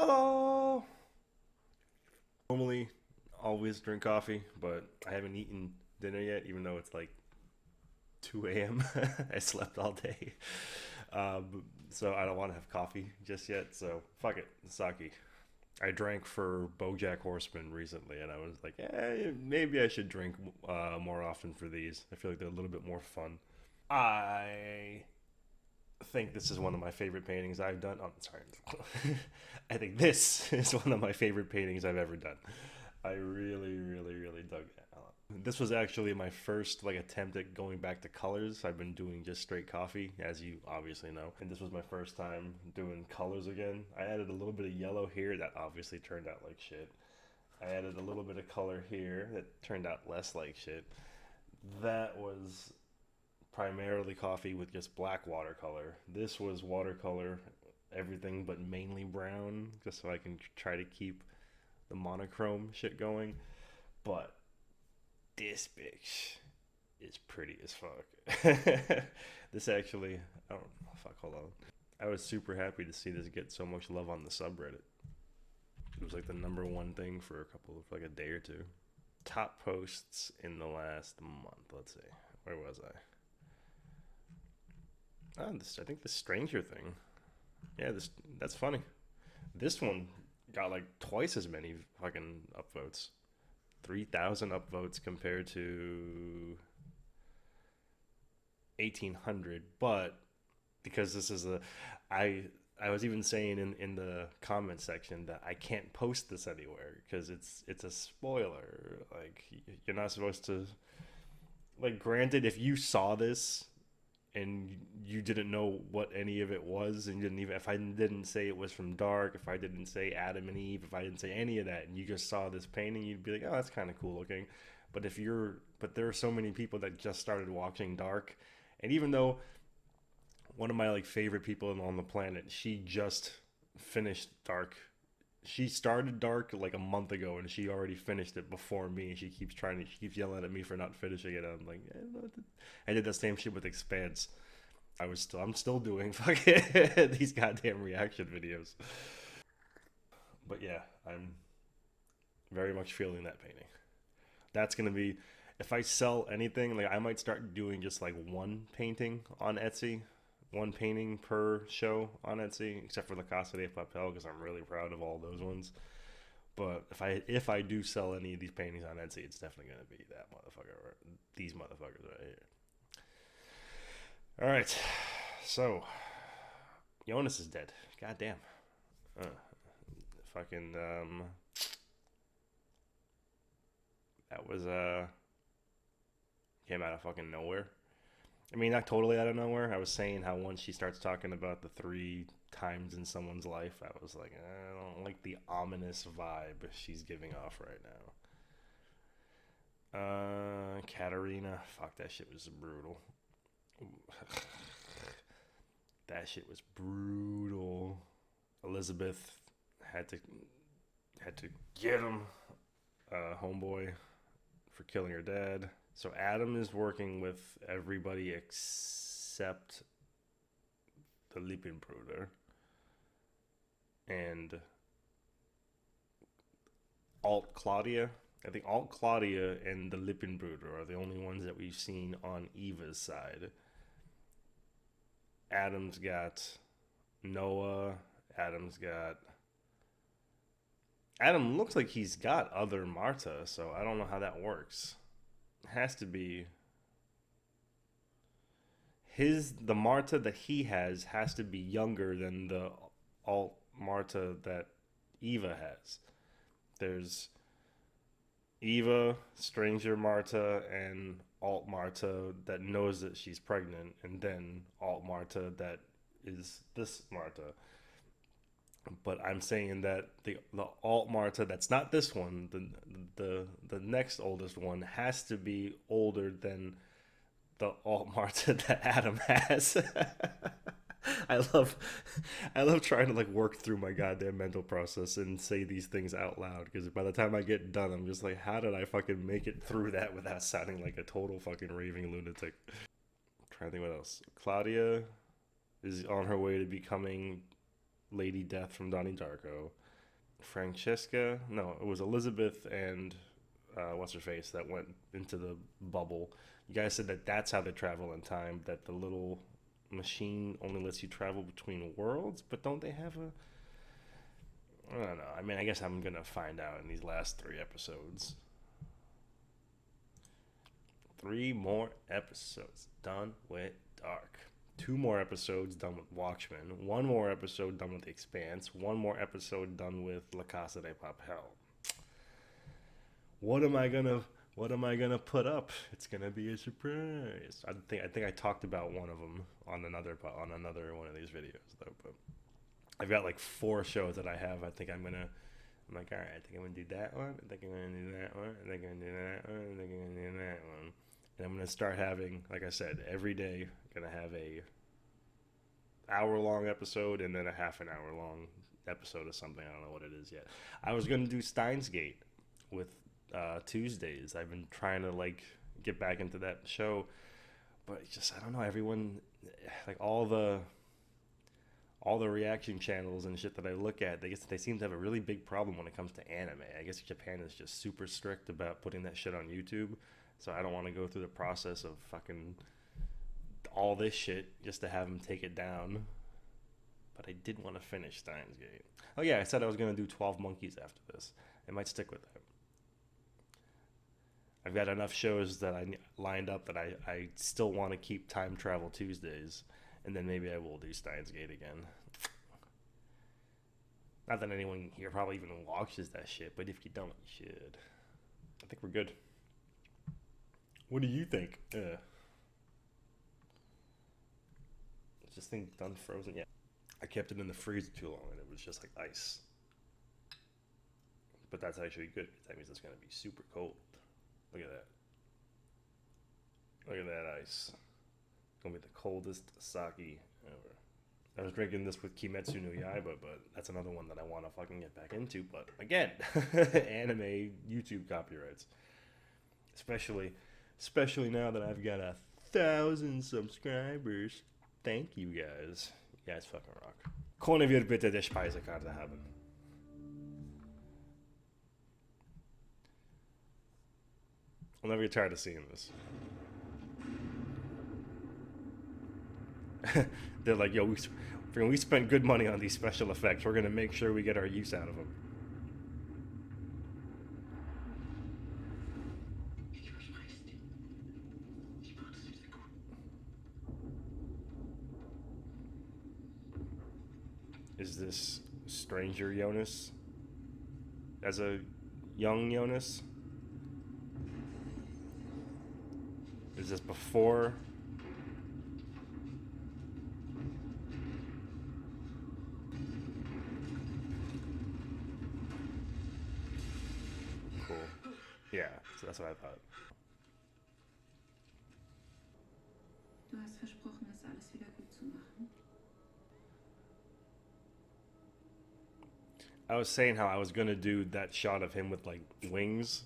Hello. Normally, always drink coffee, but I haven't eaten dinner yet, even though it's like 2 a.m. I slept all day, so I don't want to have coffee just yet. So fuck it, sake. I drank for BoJack Horseman recently, and I was like, maybe I should drink more often for these. I feel like they're a little bit more fun. I think this is one of my favorite paintings I've done. Oh, sorry. I think this is one of my favorite paintings I've ever done. I really, really, really dug it. This was actually my first like attempt at going back to colors. I've been doing just straight coffee, as you obviously know, and this was my first time doing colors again. I added a little bit of yellow here that obviously turned out like shit. I added a little bit of color here that turned out less like shit. That was primarily coffee with just black watercolor. This was watercolor, everything but mainly brown, just so I can try to keep the monochrome shit going. But this bitch is pretty as fuck. This actually, I don't know, fuck, hold on. I was super happy to see this get so much love on the subreddit. It was like the number one thing for a couple of like a day or two. Top posts in the last month. Let's see, where was I? I think the Stranger Thing. Yeah, this that's funny. This one got like twice as many fucking upvotes. 3,000 upvotes compared to 1,800. But because this is a, I I was even saying in the comment section that I can't post this anywhere because it's a spoiler. Like you're not supposed to. Like, granted, if you saw this and you didn't know what any of it was, and you didn't even, if I didn't say it was from Dark, if I didn't say Adam and Eve, if I didn't say any of that, and you just saw this painting, you'd be like, oh, that's kind of cool looking. But there are so many people that just started watching Dark, and even though one of my like favorite people on the planet, she just finished Dark. She started Dark like a month ago, and she already finished it before me. She keeps yelling at me for not finishing it. I'm like, I did the same shit with Expanse. I'm still doing fucking these goddamn reaction videos. But yeah, I'm very much feeling that painting. That's gonna be, if I sell anything, like I might start doing just like one painting on Etsy, one painting per show on Etsy, except for the Casa de Papel because I'm really proud of all those ones. But if I do sell any of these paintings on Etsy, it's definitely gonna be that motherfucker, these motherfuckers right here. All right, so Jonas is dead. God damn. Uh, fucking that was came out of fucking nowhere. I mean, not totally out of nowhere. I was saying how once she starts talking about the three times in someone's life, I was like, I don't like the ominous vibe she's giving off right now. Katarina, fuck, that shit was brutal. That shit was brutal. Elizabeth had to had to get him, homeboy, for killing her dad. So Adam is working with everybody except the Lippenbruder and Alt Claudia. I think Alt Claudia and the Lippenbruder are the only ones that we've seen on Eva's side. Adam's got Noah. Adam's got. Adam looks like he's got other Marta, so I don't know how that works. It has to be the Marta that he has to be younger than the alt Marta that Eva has. There's Eva, stranger Marta, and alt Marta that knows that she's pregnant, and then alt Marta that is this Marta. But I'm saying that the alt Marta that's not this one, the next oldest one has to be older than the alt Marta that Adam has. I love I love trying to like work through my goddamn mental process and say these things out loud because by the time I get done I'm just like how did I fucking make it through that without sounding like a total fucking raving lunatic. I'm trying to think what else. Claudia is on her way to becoming Lady Death from Donnie Darko. Francesca, no, it was Elizabeth and what's her face that went into the bubble. You guys said that that's how they travel in time. That the little machine only lets you travel between worlds, but don't they have a? I don't know. I mean, I guess I'm gonna find out in these last 3 episodes. 3 more episodes done with Dark. 2 more episodes done with Watchmen. 1 more episode done with The Expanse. 1 more episode done with La Casa de Papel. What am I gonna put up? It's gonna be a surprise. I think I talked about one of them on another one of these videos though. But I've got like 4 shows that I have. I'm like, all right. I think I'm gonna do that one. I think I'm gonna do that one. I think I'm gonna do that one. I think I'm gonna do that one. And I'm gonna start having, like I said, every day. Gonna have a hour-long episode and then a half an hour-long episode of something. I don't know what it is yet. I was gonna do Steins Gate with Tuesdays. I've been trying to like get back into that show, but it's just I don't know. Everyone, like all the reaction channels and shit that I look at, they seem to have a really big problem when it comes to anime. I guess Japan is just super strict about putting that shit on YouTube. So I don't want to go through the process of fucking all this shit just to have them take it down. But I did want to finish Steins Gate. Oh yeah, I said I was going to do 12 Monkeys after this. I might stick with that. I've got enough shows that I lined up that I still want to keep Time Travel Tuesdays. And then maybe I will do Steins Gate again. Not that anyone here probably even watches that shit, but if you don't, you should. I think we're good. What do you think? Is this thing done frozen? Yeah. I kept it in the freezer too long and it was just like ice. But that's actually good. That means it's going to be super cold. Look at that. Look at that ice. It's going to be the coldest sake ever. I was drinking this with Kimetsu no Yaiba, but that's another one that I want to fucking get back into. But again, anime YouTube copyrights. Especially now that I've got 1,000 subscribers. Thank you guys. You guys fucking rock. Können wir bitte die Speisekarte haben? I'll never get tired of seeing this. They're like, yo, we spent good money on these special effects. We're going to make sure we get our use out of them. Is this Stranger Jonas? As a young Jonas? Is this before? Cool. Yeah, so that's what I thought. Du hast versprochen, das alles wieder gut zu machen. I was saying how I was gonna do that shot of him with like wings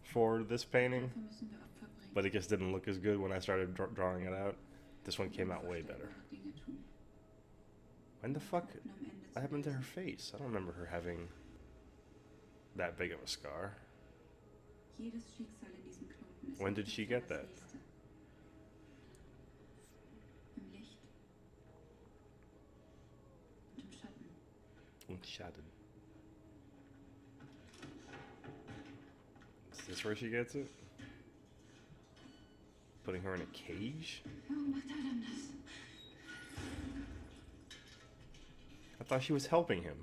for this painting, Dafür müssen wir Opfer bringen. but it just didn't look as good when I started drawing it out. This one came out way better. Dinge tun. When the fuck? Und am Ende What happened to her face? I don't remember her having that big of a scar. Jedes Schicksal in diesem Knoten ist When did she get that? das nächste. Im Licht und im Schatten. Und Schatten. Is this where she gets it? Putting her in a cage? Warum macht Adam das? I thought she was helping him.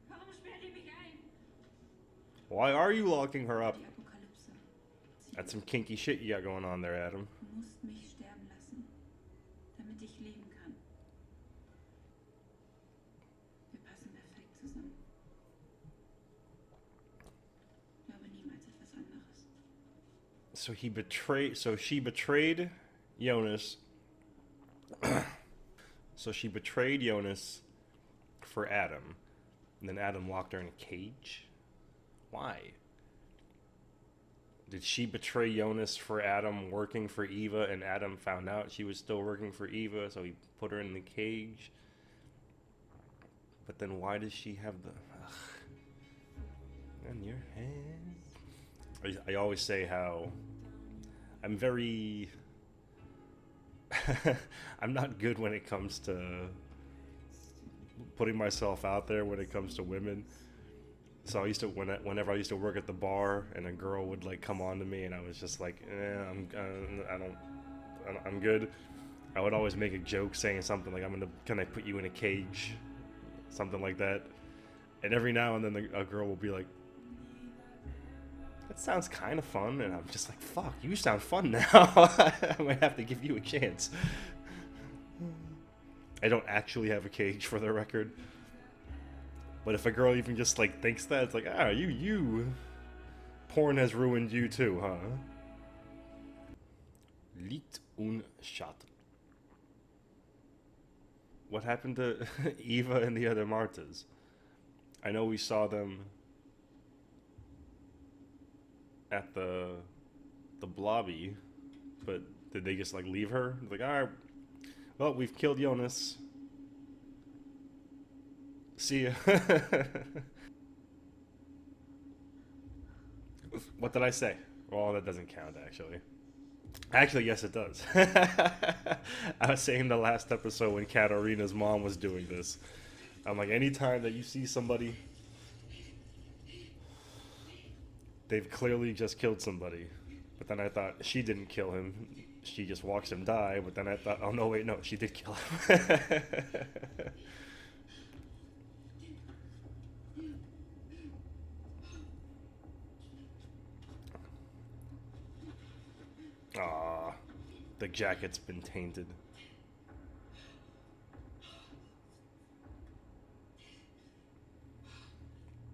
Warum sperrt ihr mich ein? Why are you locking her up? Die Apokalypse. That's some kinky shit you got going on there, Adam. Du musst mich sterben lassen, damit ich leben kann. Wir passen perfekt zusammen. Glaube niemals etwas anderes. So she betrayed Jonas. So she betrayed Jonas for Adam. And then Adam locked her in a cage? Why? Did she betray Jonas for Adam working for Eva and Adam found out she was still working for Eva, so he put her in the cage? But then why does she have the... Ugh. On your head. I always say how I'm very... I'm not good when it comes to putting myself out there when it comes to women. So I used to, whenever I used to work at the bar and a girl would like come on to me and I was just like, I'm good. I would always make a joke saying something like, can I put you in a cage? Something like that. And every now and then a girl will be like, that sounds kind of fun. And I'm just like, fuck, you sound fun now. I might have to give you a chance. I don't actually have a cage, for the record. But if a girl even just like thinks that, it's like, you. Porn has ruined you too, huh? Licht und Schatten. What happened to Eva and the other Martas? I know we saw them at the blobby, but did they just like leave her? Like, alright, well, we've killed Jonas. See ya. What did I say? Well, that doesn't count, actually. Actually, yes, it does. I was saying the last episode when Katarina's mom was doing this. I'm like, anytime that you see somebody, they've clearly just killed somebody. But then I thought, she didn't kill him. She just watched him die. But then I thought, oh, no, wait, no, she did kill him. Aw, the jacket's been tainted.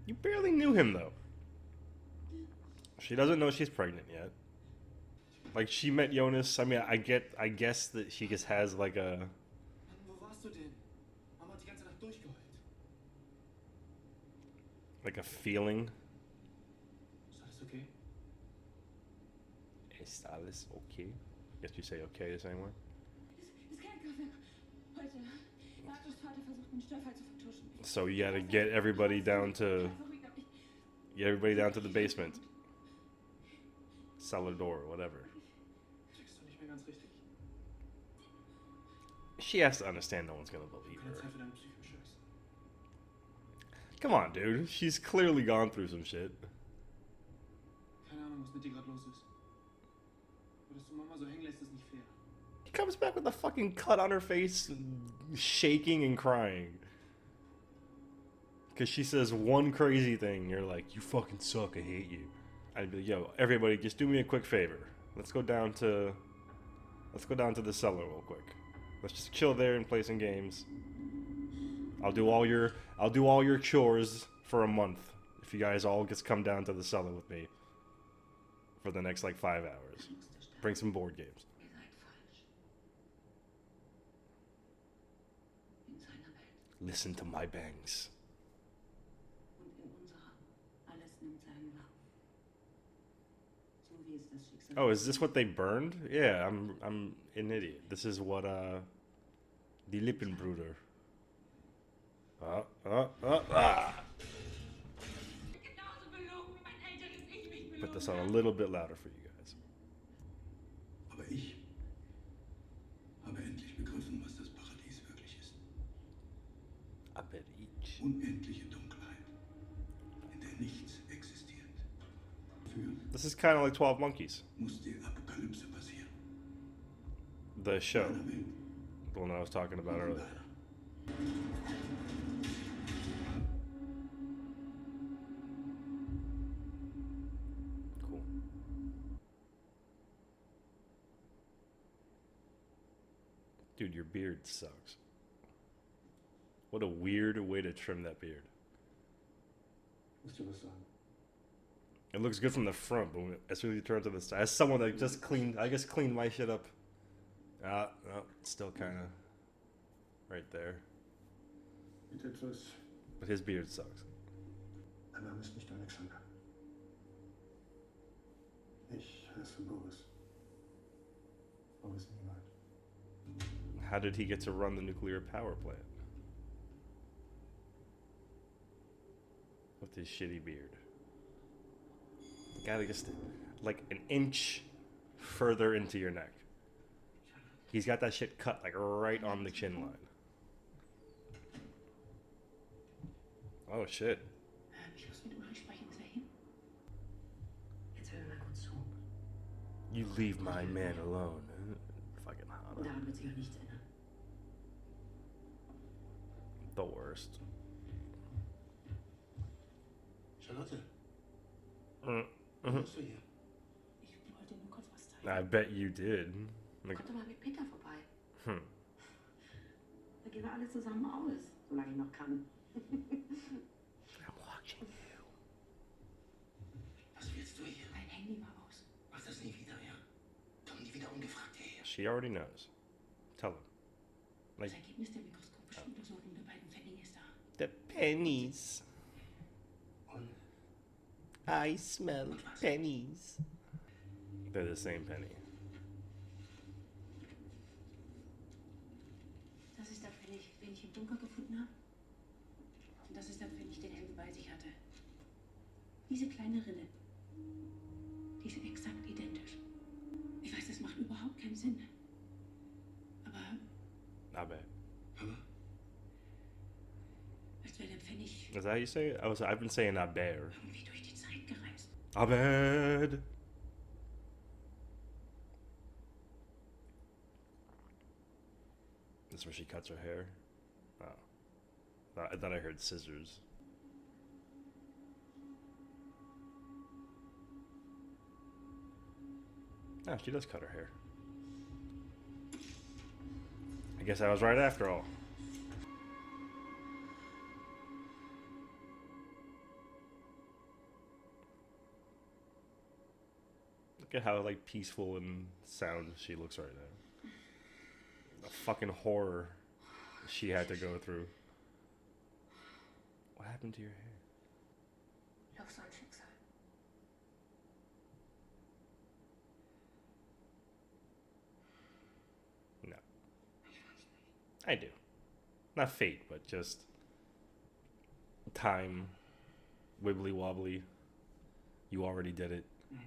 You barely knew him, though. She doesn't know she's pregnant yet. Like, she met Jonas. I mean, I guess that she just has, like, a... like a feeling. Ist alles okay? Guess you say okay the same way. So you gotta get everybody down to the basement. Cellar door, whatever. She has to understand no one's gonna believe her. Come on, dude. She's clearly gone through some shit. She comes back with a fucking cut on her face, shaking and crying. Because she says one crazy thing, you're like, you fucking suck, I hate you. I'd be like, yo, everybody, just do me a quick favor. Let's go down to the cellar real quick. Let's just chill there and play some games. I'll do all your chores for a month if you guys all just come down to the cellar with me for the next like 5 hours. Bring some board games. Listen to my bangs. Oh, is this what they burned? Yeah, I'm an idiot. This is what Die Lippenbruder. Put this on a little bit louder for you guys. Aber ich habe endlich begriffen, was das Paradies wirklich ist. Aber ich. Unendliche Dunkelheit, in der nichts existiert. Für This is kind of like 12 Monkeys. muss die Apokalypse passieren. The show. Keiner will. The one I was talking about earlier. Cool. Dude, your beard sucks. What a weird way to trim that beard. Musst du was sagen? It looks good from the front, but as soon as you turn to the side, as someone that just cleaned my shit up. No, still kind of right there. Mit etwas. But his beard sucks. Mein Name ist nicht Alexander. Ich heiße Boris. Boris niemand. How did he get to run the nuclear power plant? with his shitty beard. The guy that gets like an inch further into your neck. He's got that shit cut like right on the chin line. Oh shit. Ich muss mit Ulrich sprechen. Ist hin? Jetzt hör mir mal kurz zu. You leave my man alone. Fucking hot. Und daran wird sich auch nichts ändern. The worst. Charlotte, Mm. was machst du hier? Ich wollte nur kurz was zeigen. I bet you did. Like, Kommt doch mal mit Peter vorbei. hm. Da gehen wir alle zusammen aus, solange ich noch kann. I'm watching you. Was willst du hier? Mein Handy war aus. Mach das nie wieder, ja? Komm nie wieder ungefragt hierher. She already knows. Tell him. Like, Das Ergebnis der mikroskopischen Untersuchung der beiden Pfennige ist da. the pennies. Und? I smell pennies. They're the same penny. Das ist der Pfennig, den ich im Bunker gefunden habe. Und das ist der Pfennig, den Helge bei sich hatte. Diese kleine Rille. Die sind exakt identisch. Ich weiß, das macht überhaupt keinen Sinn. Aber I bet. Aber als wäre der Pfennig Is that how you say it? I've been saying I bear. irgendwie durch die Zeit gereist. I bet. That's where she cuts her hair. Oh. I thought I heard scissors. Oh, she does cut her hair. I guess I was right after all. Look at how like peaceful and sound she looks right now. The fucking horror she had to go through. What happened to your hair? Auf so ein Schicksal. No. Ich weiß nicht. I do. Not fate, but just time, wibbly wobbly. You already did it. Nein.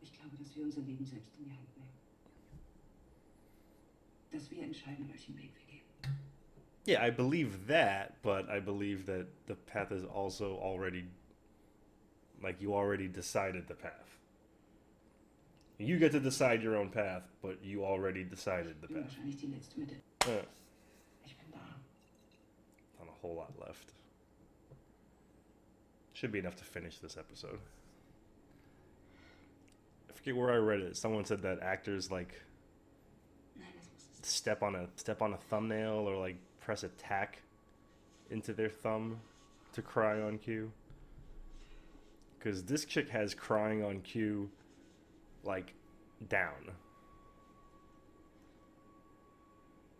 Ich glaube, dass wir unser Leben selbst in die Hand nehmen. Dass wir entscheiden, welchen Weg wir gehen. Yeah, I believe that, but I believe that the path is also already, like, you already decided the path. You get to decide your own path, but you already decided the Ich bin path. wahrscheinlich die Letzte mit. Uh, Ich bin da. not a whole lot left. Should be enough to finish this episode. I forget where I read it. Someone said that actors like Nein, das muss es. step on a thumbnail or like press a tack into their thumb to cry on cue. Because this chick has crying on cue like down.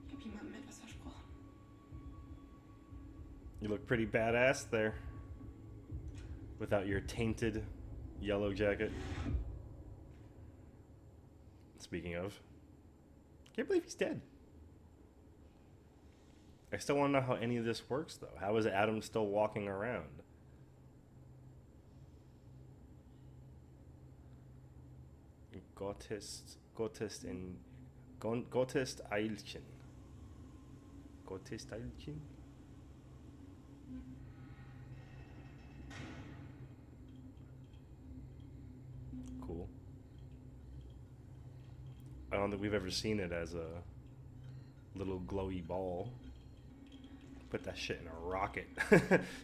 Ich habe jemandem etwas versprochen. You look pretty badass there without your tainted yellow jacket. Speaking of, can't believe he's dead. I still want to know how any of this works, though. How is Adam still walking around? Gottest Eilchen. Gottest Eilchen? Cool. I don't think we've ever seen it as a little glowy ball. Put that shit in a rocket.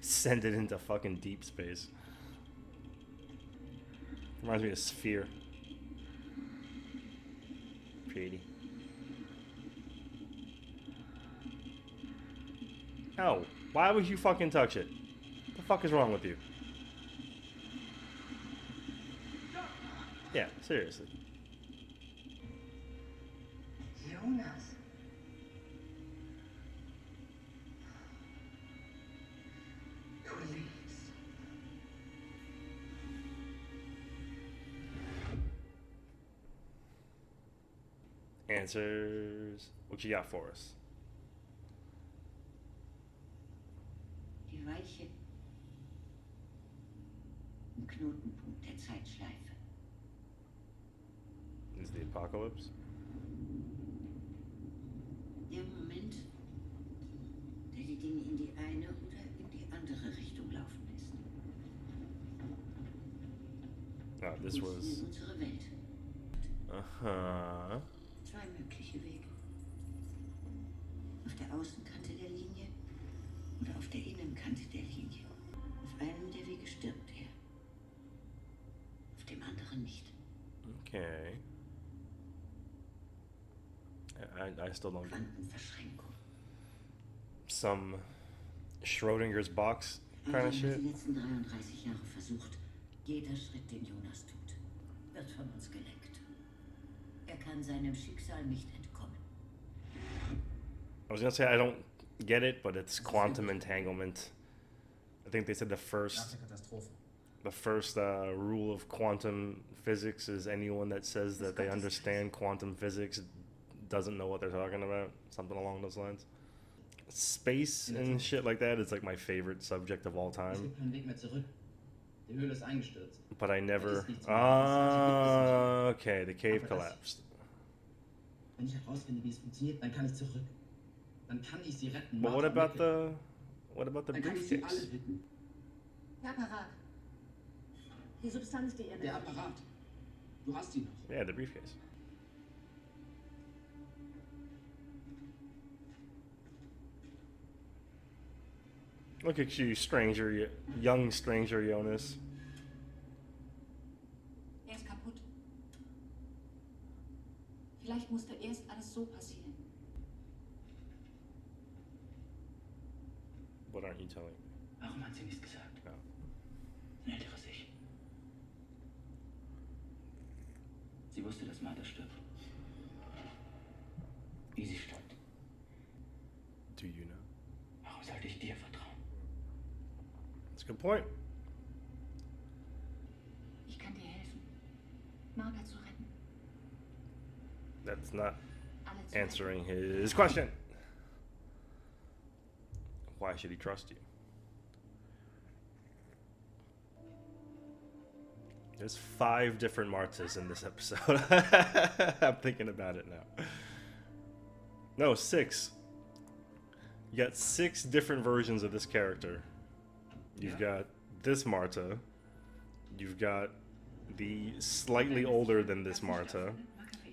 Send it into fucking deep space. Reminds me of Sphere. Pretty. No. Why would you fucking touch it? What the fuck is wrong with you? Yeah, seriously. Jonas. Police. Answers. What you got for us? Die Weiche Bereiche. Im Knotenpunkt der Zeitschleife. Is the apocalypse? Der Moment, der die Dinge in die eine oder in die andere Richtung laufen lässt. Ah, this was... In unsere Welt. Uh-huh. Zwei mögliche Wege. Auf der Außenkante der Linie oder auf der Innenkante der Linie. Auf einem der Wege stirbt er. Auf dem anderen nicht. Okay. I still don't... Quantenverschränkung. Some Schrodinger's box kind of Die shit. letzten 33 Jahre versucht, jeder Schritt, den Jonas tut, wird von uns gelenkt. Er kann seinem Schicksal nicht entkommen. I was gonna say I don't get it, but it's quantum entanglement. I think they said the first rule of quantum physics is anyone that says that they understand quantum physics doesn't know what they're talking about. Something along those lines. Space and shit like that is like my favorite subject of all time. But I never... okay, the cave collapsed. But what about the briefcase? Der Apparat. Die Substanz, die er Der Apparat. Du hast ihn noch. Yeah, the briefcase. Look at you, stranger, young stranger Jonas. Er ist kaputt. Vielleicht musste erst alles so passieren. What aren't you telling me? Warum hat sie nichts gesagt? Ja. Ein älteres Ich. Sie wusste, dass Martha stirbt. Wie sie stirbt. Do you know? Warum sollte ich dir vertrauen? That's a good point. Ich kann dir helfen, Martha zu retten. That's not Alle zu retten. answering his question. Why should he trust you? There's 5 different Martas in this episode. I'm thinking about it now. No, 6. You got 6 different versions of this character. You've got this Marta. You've got the slightly older than this Marta.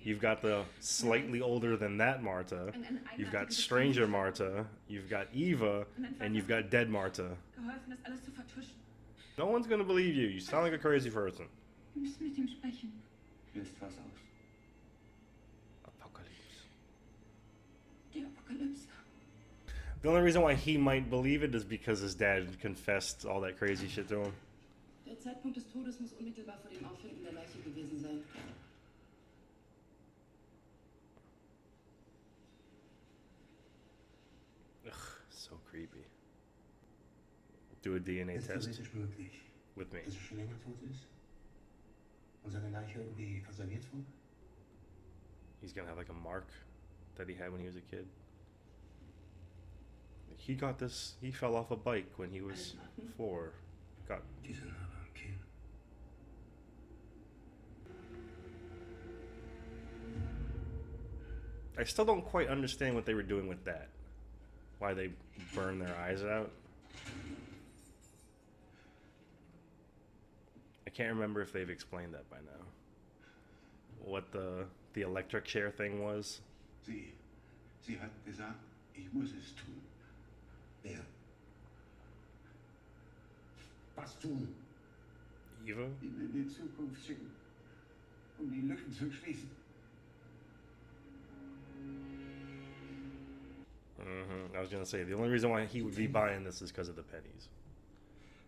You've got the slightly older than that Marta. You've got Stranger Marta. You've got Eva. And you've got Dead Marta. Geholfen, das alles zu vertuschen. No one's gonna believe you. You sound like a crazy person. Wir müssen mit ihm sprechen. Löst was aus. Apocalypse. Die Apokalypse. The only reason why he might believe it is because his dad confessed all that crazy shit to him. Der Zeitpunkt des Todes muss unmittelbar vor dem Auffinden der Leiche gewesen sein. Ugh, so creepy. Do a DNA Ist test theoretisch möglich, with me. dass er schon länger tot ist? Und seine Leiche irgendwie konserviert wurde? He's gonna have like a mark that he had when he was a kid. He got this, he fell off a bike when he was 4. Got... Diese Narbe am Kinn. I still don't quite understand what they were doing with that. Why they burn their eyes out. I can't remember if they've explained that by now. What the electric chair thing was. Sie hat gesagt, ich muss es tun. Wer? Was tun? Eva? Ihn in die Zukunft schicken, um die Lücken zu schließen. I was gonna say, the only reason why he would be buying this is because of the pennies.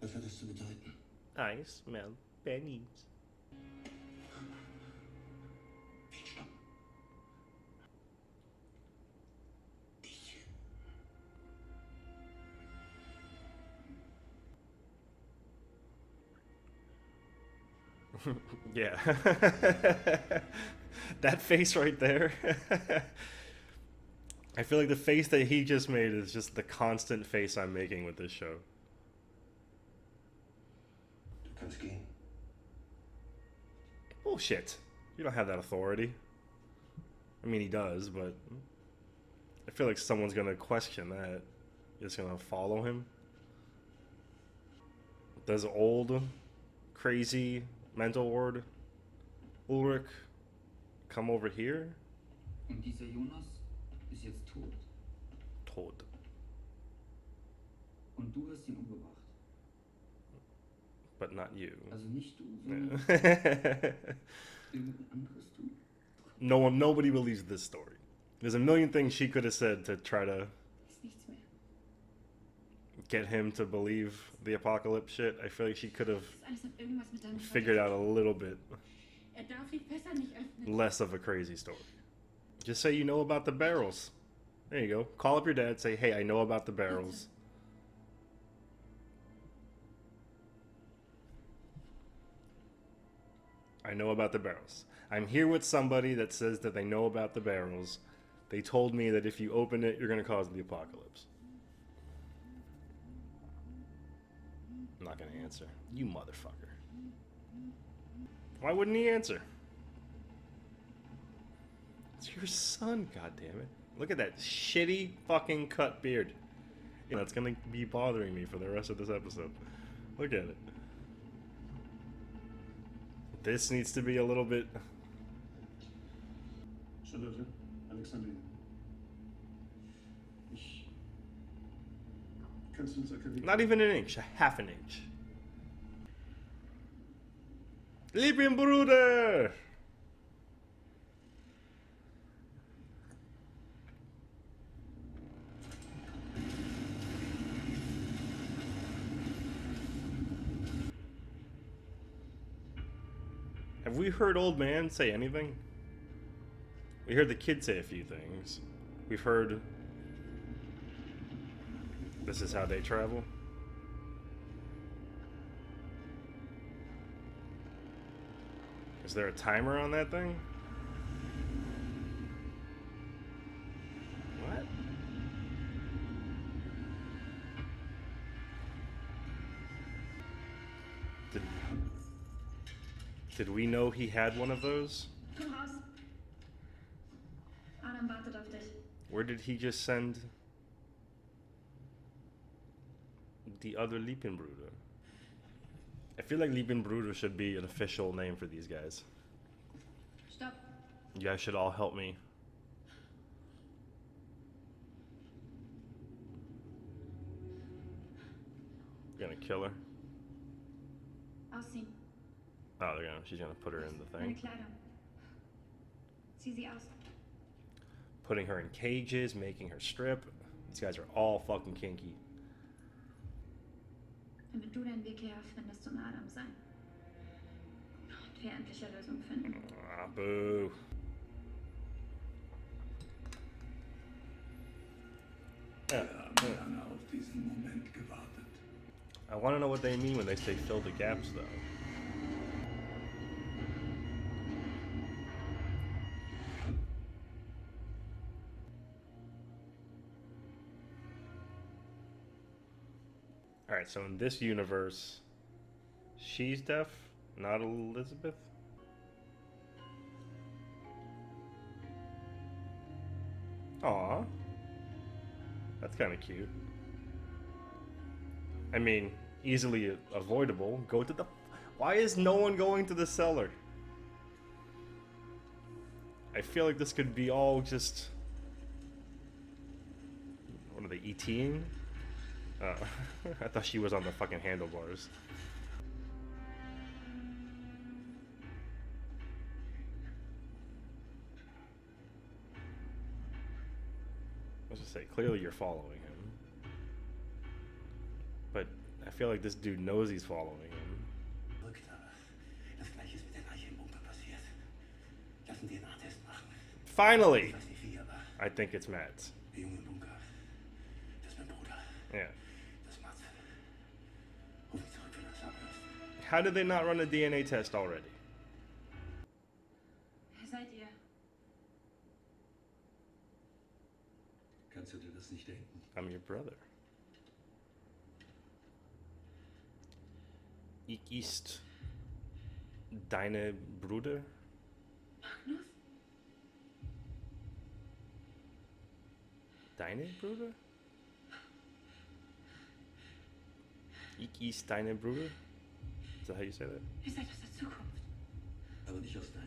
Was hat das zu bedeuten? I smell pennies. Stopp. Ich. Yeah. That face right there. I feel like the face that he just made is just the constant face I'm making with this show. Kannst gehen. Bullshit. You don't have that authority. I mean, he does, but I feel like someone's gonna question that. You're just gonna follow him. Does old, crazy, mental ward Ulrich come over here? Und dieser Jonas ist jetzt tot. Tot. Und du hast ihn umgebracht. But not you. Also nicht du, sondern Yeah. irgendein anderes du. Nobody believes this story. There's a million things she could have said to try to Ist nichts mehr. get him to believe the apocalypse shit. I feel like she could have Das alles hat irgendwas mit deinem figured out a little bit darf die Fässer nicht öffnen. less of a crazy story. Just say you know about the barrels. There you go. Call up your dad, say, hey, I know about the barrels. I know about the barrels. I'm here with somebody that says that they know about the barrels. They told me that if you open it, you're going to cause the apocalypse. I'm not going to answer. You motherfucker. Why wouldn't he answer? It's your son, goddammit. Look at that shitty fucking cut beard. That's going to be bothering me for the rest of this episode. Look at it. This needs to be a little bit... Charlotte, Alexandrine. Ich... Kannst du uns erklären? Not even an inch, a half an inch. Lieben Bruder! Have we heard old man say anything? We heard the kid say a few things. We've heard this is how they travel. Is there a timer on that thing? What? Did we know he had one of those? Komm raus. Adam wartet auf dich. Where did he just send the other Liebenbruder? I feel like Liebenbruder should be an official name for these guys. Stopp. You guys should all help me. Gonna kill her. Ausziehen. Oh, she's gonna put her in the Meine thing. Kleidung. Zieh sie aus. Putting her in cages, making her strip. These guys are all fucking kinky. Damit du deinen Weg hierher findest zum Adam sein. Und wir endlich eine Lösung finden. Ah, boo. Wir haben lange auf diesen Moment gewartet. I want to know what they mean when they say fill the gaps, though. Alright, so in this universe, she's deaf, not Elizabeth? Aw. That's kind of cute. I mean, easily avoidable. Go to the... Why is no one going to the cellar? I feel like this could be all just... What are they, ETing? I thought she was on the fucking handlebars. Let's just say, clearly you're following him. But I feel like this dude knows he's following him. Das Gleiche ist mit der Leiche im Bunker passiert. Lass einen DNA-Test machen. Finally! Ich weiß nicht wie, aber I think it's Matt's. der Junge im Bunker, das ist mein Bruder. Yeah. Das macht's. Ruf mich zurück, wenn du das abhörst. How did they not run a DNA test already? Wer seid ihr? Kannst du dir das nicht denken? I'm your brother. Ich ist deine Bruder? Magnus? Deine Bruder? Ich ist deine Bruder? Is that how you say that? Ihr seid aus der Zukunft. Aber nicht aus deiner.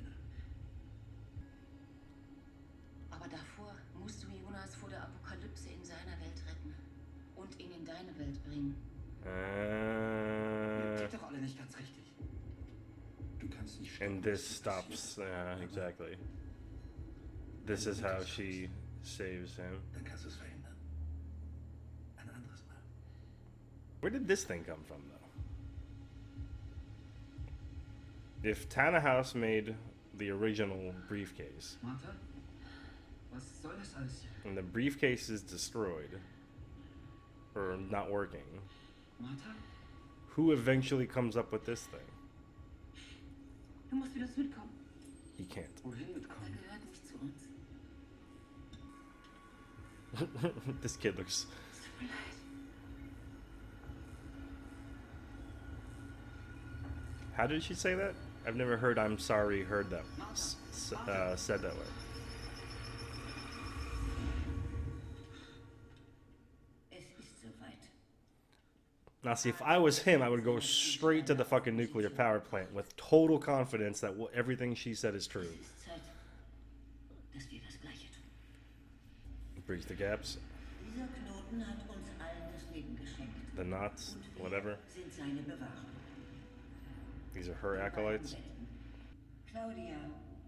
Aber davor musst du Jonas vor der Apokalypse in seiner Welt retten und ihn in deine Welt bringen. Ihr tickt doch alle nicht ganz richtig. Du kannst nicht stoppen, And this was dir stops. passiert. Yeah, exactly. This is how she saves him. Dann kannst du es verhindern. Ein anderes Mal. Where did this thing come from, though? If Tannhaus made the original briefcase, Martha? Was soll das alles hier? and the briefcase is destroyed, or not working, Martha? who eventually comes up with this thing? Du musst wieder mitkommen. He can't. Wohin Er mitkommen? gehört nicht zu uns. This kid looks. Es tut mir leid. How did she say that? I've never heard "I'm sorry" heard that said that way. Es ist soweit. Now, see, if I was him, I would go straight to the fucking nuclear power plant with total confidence that everything she said is true. Es ist Zeit, dass wir das Gleiche tun. Bridge the gaps, Dieser Knoten hat uns allen das Leben geschenkt. the knots, Und wir whatever. sind seine Bewahrer. These are her acolytes. Claudia,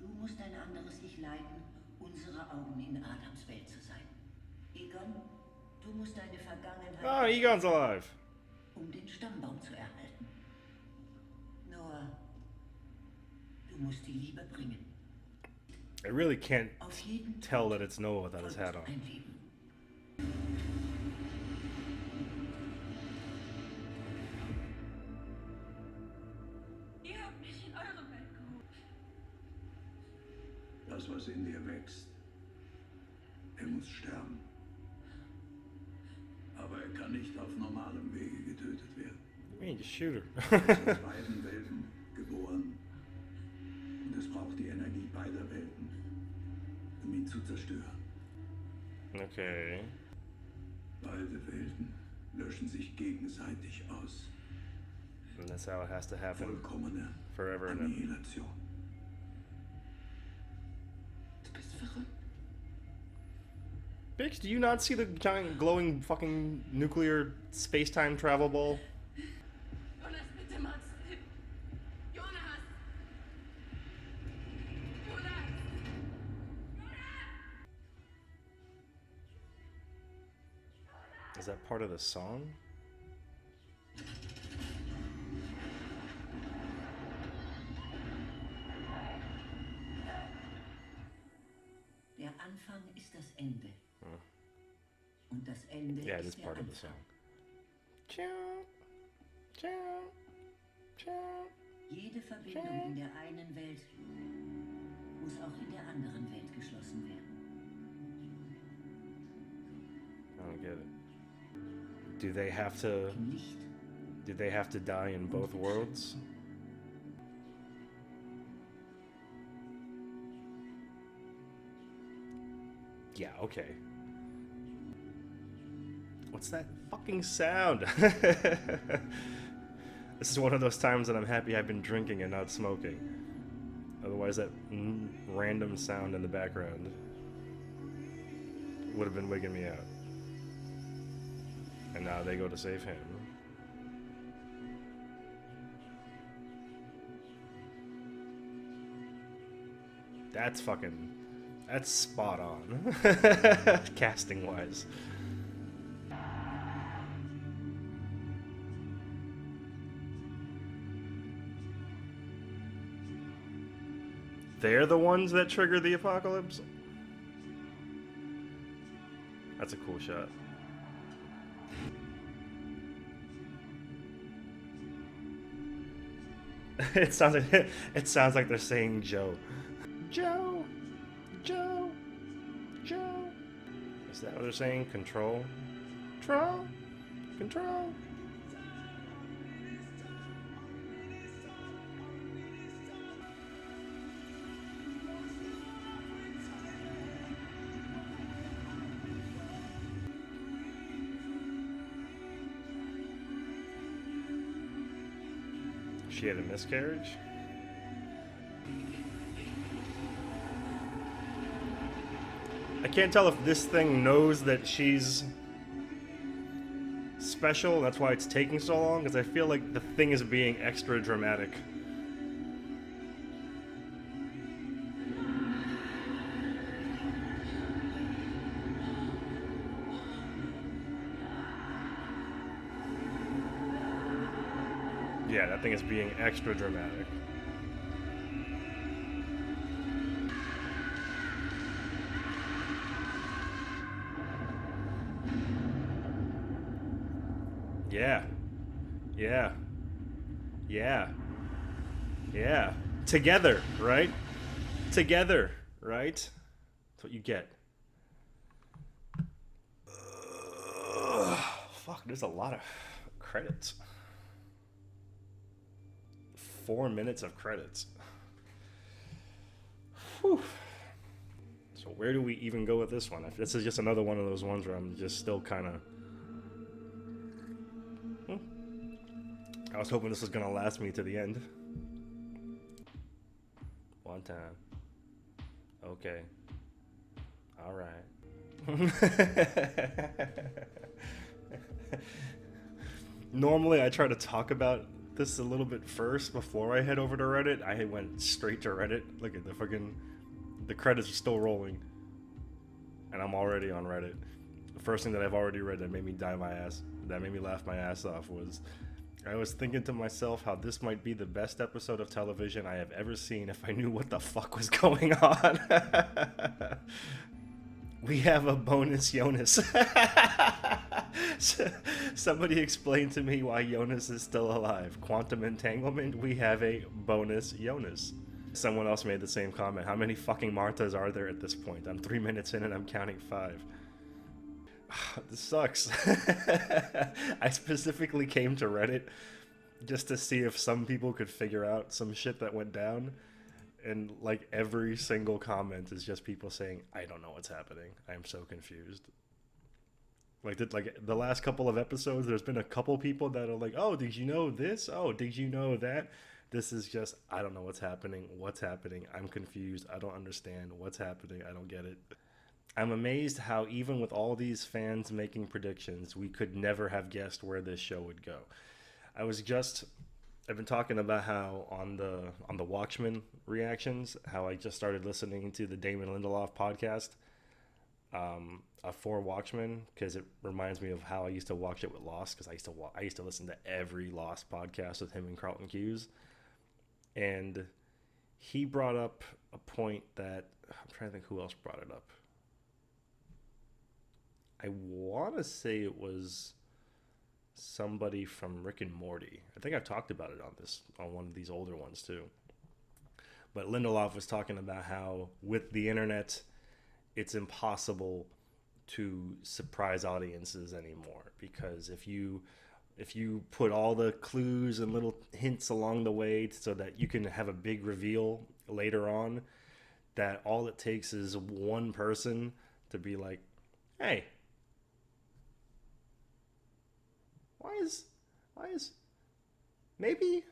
du musst ein anderes Ich leiten, unsere Augen in Adams Welt zu sein. Egon, du musst deine Vergangenheit, Oh, Egon's alive. den Stammbaum zu erhalten. Noah, du musst die Liebe bringen. I really can't Auf jeden tell that it's Noah without his hat on. ein Leben. Ihr habt mich in eure Welt geholt. Das, was in dir wächst, er muss sterben. Aber er kann nicht auf normalem Wege getötet werden. I mean, just shoot Er her. ist aus beiden Welten geboren. Und es braucht die Energie beider Welten, um ihn zu zerstören. Okay. Beide Welten löschen sich gegenseitig aus. And that's how it has to happen Vollkommene forever and ever. Annihilation. Du bist verrückt. Bitch, do you not see the giant glowing fucking nuclear space-time travel ball? Jonas, bitte mach's. Jonas! Jonas! Is that part of the song? Der Anfang ist das Ende. Und das Ende Yeah, it ist is der part of the Anfang. song. Choo, choo, choo. Jede Verbindung in der einen Welt muss auch in der anderen Welt geschlossen werden. I don't get it. Do they have to? Im Licht Do they have to die in both worlds? Yeah. Okay. What's that fucking sound? This is one of those times that I'm happy I've been drinking and not smoking. Otherwise, that random sound in the background would have been wigging me out. And now they go to save him. That's fucking... That's spot on. Casting-wise. They're the ones that trigger the apocalypse? That's a cool shot. It sounds like they're saying Joe. Joe, Joe, Joe. Is that what they're saying? Control, control, control. She had a miscarriage? I can't tell if this thing knows that she's special, that's why it's taking so long, because I feel like the thing is being extra dramatic. Yeah, that thing is being extra dramatic. Yeah. Yeah. Yeah. Yeah. Together, right? Together, right? That's what you get. Fuck, there's a lot of credits. 4 minutes of credits. Whew. So where do we even go with this one? If this is just another one of those ones where I'm just still kind of... I was hoping this was going to last me to the end. One time. Okay. All right. Normally I try to talk about this a little bit first before I head over to Reddit. I went straight to Reddit. Look at the credits are still rolling. And I'm already on Reddit. The first thing that I've already read that made me laugh my ass off was, I was thinking to myself how this might be the best episode of television I have ever seen if I knew what the fuck was going on. We have a bonus Jonas. Somebody explain to me why Jonas is still alive. Quantum entanglement, we have a bonus Jonas. Someone else made the same comment. How many fucking Marthas are there at this point? I'm 3 minutes in and I'm counting 5. This sucks. I specifically came to Reddit just to see if some people could figure out some shit that went down. And like every single comment is just people saying, I don't know what's happening. I am so confused. Like the last couple of episodes, there's been a couple people that are like, oh, did you know this? Oh, did you know that? This is just, I don't know what's happening. What's happening? I'm confused. I don't understand what's happening. I don't get it. I'm amazed how even with all these fans making predictions, we could never have guessed where this show would go. I've been talking about how on the Watchmen reactions, how I just started listening to the Damon Lindelof podcast for Watchmen, because it reminds me of how I used to watch it with Lost, because I used to listen to every Lost podcast with him and Carlton Cuse, and he brought up a point that I'm trying to think who else brought it up. I want to say it was somebody from Rick and Morty. I think I've talked about it on one of these older ones too. But Lindelof was talking about how with the internet, it's impossible to surprise audiences anymore, because if you put all the clues and little hints along the way so that you can have a big reveal later on, that all it takes is one person to be like, hey, why is maybe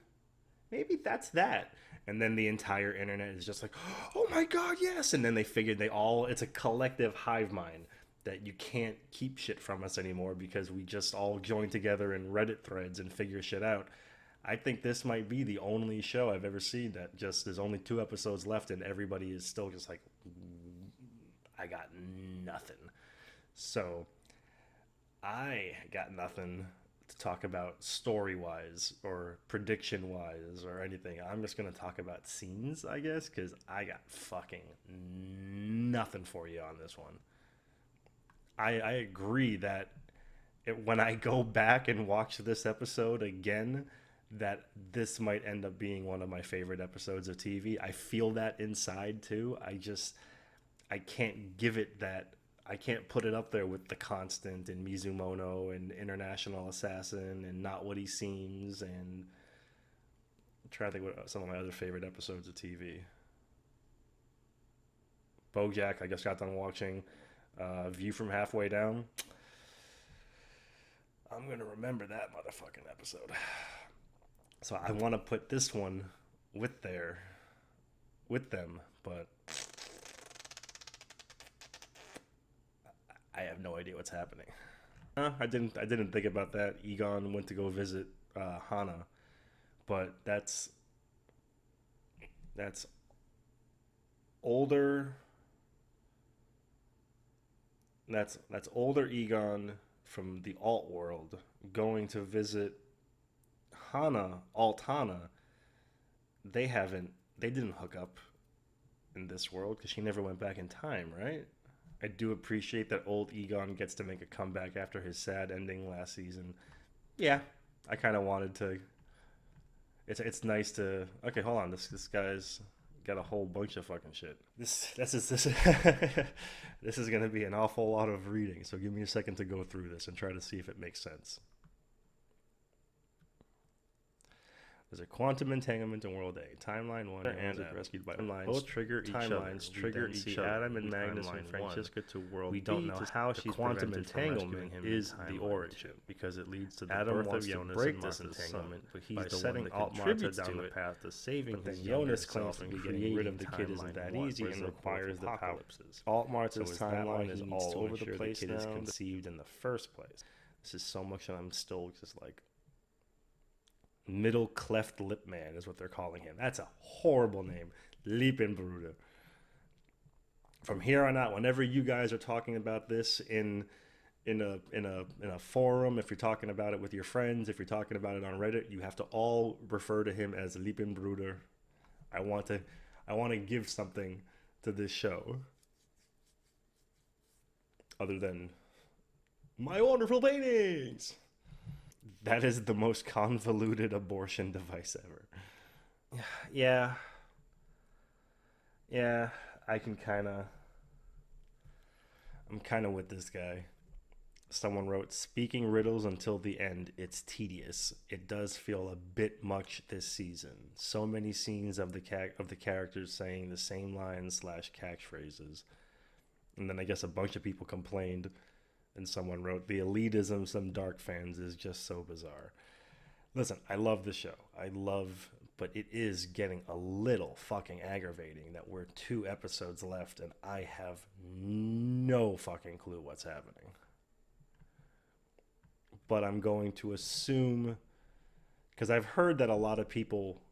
that's that, and then the entire internet is just like, oh my god, yes, and then they figured it's a collective hive mind that you can't keep shit from us anymore because we just all join together in Reddit threads and figure shit out. I think this might be the only show I've ever seen that just there's only 2 episodes left and everybody is still just like, I got nothing. So I got nothing to talk about story-wise or prediction-wise or anything. I'm just going to talk about scenes, I guess, because I got fucking nothing for you on this one. I agree that when I go back and watch this episode again, that this might end up being one of my favorite episodes of TV. I feel that inside, too. I can't give it that. I can't put it up there with The Constant and Mizumono and International Assassin and Not What He Seems, and I'm trying to think what some of my other favorite episodes of TV. BoJack, I just got done watching. View from Halfway Down. I'm going to remember that motherfucking episode. So I want to put this one with them, but I have no idea what's happening. I didn't think about that. Egon went to go visit Hana, but that's older. That's older Egon from the alt world going to visit Hana, alt Hana. They didn't hook up in this world because she never went back in time, right? I do appreciate that old Egon gets to make a comeback after his sad ending last season. Yeah, I kind of wanted to. It's nice to. Okay, hold on. This guy's got a whole bunch of fucking shit. This this is gonna be an awful lot of reading. So give me a second to go through this and try to see if it makes sense. There's a quantum entanglement in World A. Timeline 1 and rescued by timelines. Both trigger timelines trigger each other. Adam and Magnus and Francesca to World B. We don't know how she's quantum entanglement is the origin because it leads to the Adam birth of Jonas to break this entanglement, but he's the setting one that contributes down the path to saving his Jonas claims to be getting rid of the kid isn't that easy and requires the apocalypses. Alt Marta's timeline is all over the place now. The kid is conceived in the first place. This is so much that I'm still just like. Middle cleft lip man is what they're calling him. That's a horrible name. Liebenbruder. From here on out, whenever you guys are talking about this in a forum, if you're talking about it with your friends, if you're talking about it on Reddit, you have to all refer to him as Liebenbruder. I want to give something to this show other than my wonderful paintings. That is the most convoluted abortion device ever. Yeah, I'm kind of with this guy. Someone wrote, speaking riddles until the end, it's tedious. It does feel a bit much this season. So many scenes of the characters saying the same lines / catchphrases. And then I guess a bunch of people complained. And someone wrote, the elitism some dark fans is just so bizarre. Listen, I love the show. But it is getting a little fucking aggravating that we're 2 episodes left and I have no fucking clue what's happening. But I'm going to assume, because I've heard that a lot of people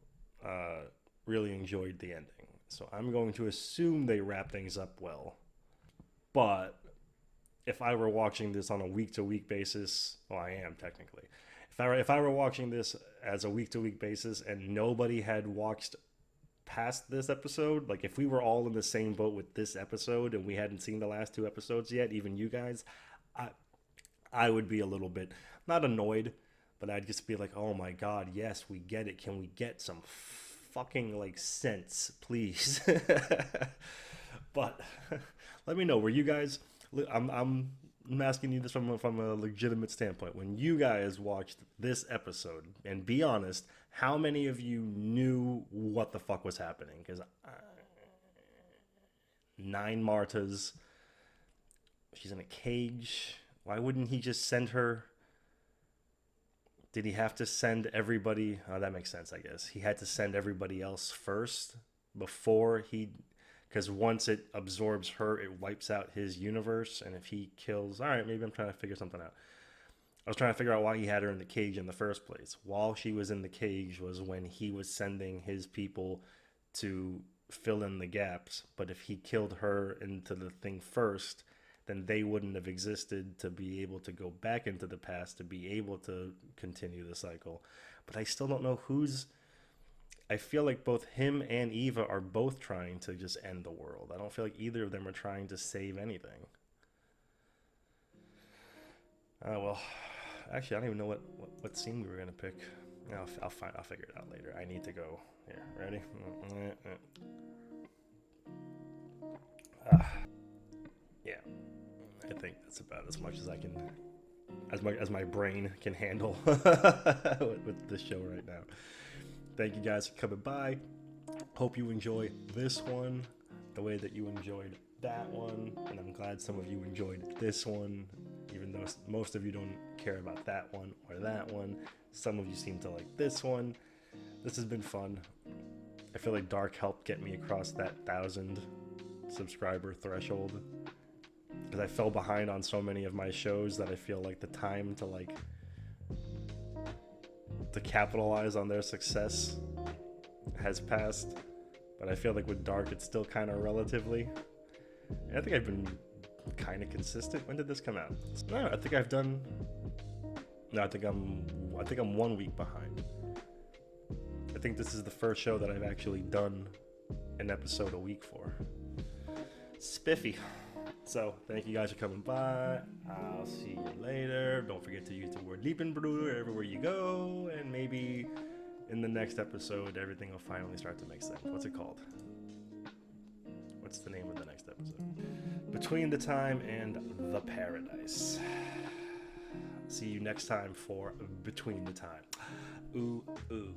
really enjoyed the ending. So I'm going to assume they wrap things up well. But if I were watching this on a week-to-week basis, well, I am technically. If I were watching this as a week-to-week basis and nobody had watched past this episode, like if we were all in the same boat with this episode and we hadn't seen the last 2 episodes yet, even you guys, I would be a little bit, not annoyed, but I'd just be like, oh my God, yes, we get it. Can we get some fucking like sense, please? But let me know, were you guys... I'm asking you this from a legitimate standpoint. When you guys watched this episode, and be honest, how many of you knew what the fuck was happening? Because 9 Martas, she's in a cage. Why wouldn't he just send her? Did he have to send everybody? Oh, that makes sense, I guess. He had to send everybody else first before he... Because once it absorbs her, it wipes out his universe. And if he kills... All right, maybe I'm trying to figure something out. I was trying to figure out why he had her in the cage in the first place. While she was in the cage was when he was sending his people to fill in the gaps. But if he killed her into the thing first, then they wouldn't have existed to be able to go back into the past, to be able to continue the cycle. But I still don't know who's... I feel like both him and Eva are both trying to just end the world. I don't feel like either of them are trying to save anything. Well, actually, I don't even know what scene we were gonna pick. I'll figure it out later. I need to go. Here, ready? Yeah, I think that's about as much as I can, as my brain can handle with this show right now. Thank you guys for coming by. Hope you enjoy this one the way that you enjoyed that one. And I'm glad some of you enjoyed this one, even though most of you don't care about that one or that one. Some of you seem to like this one. This has been fun. I feel like Dark helped get me across that 1,000 subscriber threshold, because I fell behind on so many of my shows that I feel like the time to capitalize on their success has passed. But I feel like with Dark, it's still kind of relatively. And I think I've been kind of consistent. When did this come out? No, I think I've done. No, I think I'm 1 week behind. I think this is the first show that I've actually done an episode a week for. Spiffy. So, thank you guys for coming by. I'll see you later. Don't forget to use the word Liebenbruder everywhere you go. And maybe in the next episode, everything will finally start to make sense. What's it called? What's the name of the next episode? Between the Time and the Paradise. See you next time for Between the Time. Ooh, ooh.